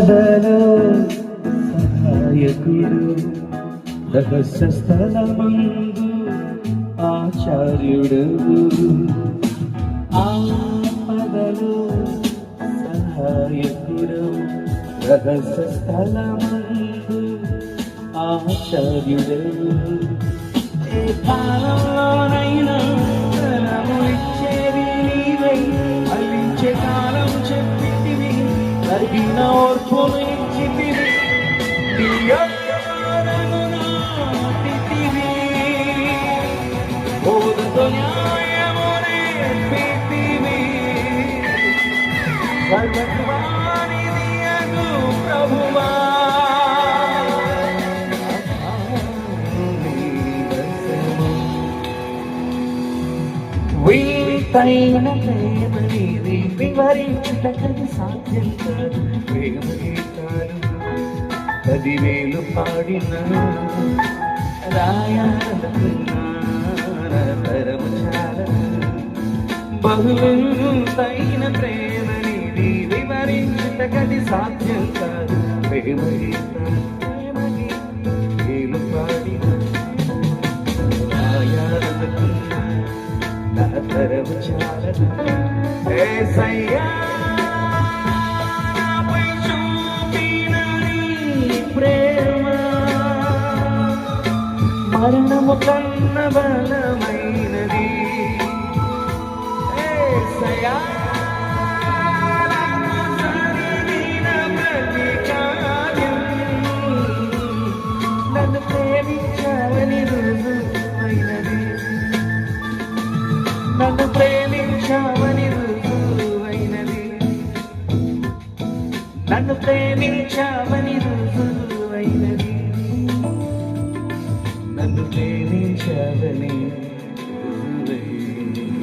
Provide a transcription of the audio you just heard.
ఆపదలో సహాయకుడు రహస్య స్థలమందు ఆచార్యుడు ఆపదలో సహాయకుడు రహస్య స్థలమందు ఆచార్యుడు ఏ కాలంలోనైనా ధనములిచ్చేది నీవై అల్లించే కాలం చెప్పితివి తరిగిన ఓర్పును ఇచ్చితివి నీ యొక్కను నాటితివి బోధతో న్యాయము నేర్పితివి సర్వత్వానిది అగు ప్రభువా వింతైన ప్రేమ నీది వివరించుటకు సాధ్యం కాదు ప్రేమ గీతాలు 10,000 పాడిన రాయాలనుకున్నా తరము చాలా బహువింతైన ప్రేమ నీది వివరించుటకు సాధ్యం కాదు ప్రేమ గీతాలు పాడిన రాయాలనుకున్నా తరము చాలదు యేసయ్యా పై చూపిన నీ ప్రేమ మరణము కన్న బలమైనది యేసయ్యా నన్ను ప్రేమించావని రుజువైనది నన్ను ప్రేమించావని రుజువైనది నన్ను ప్రేమించావని రుజువైనది నన్ను ప్రేమించావని రుజువైనది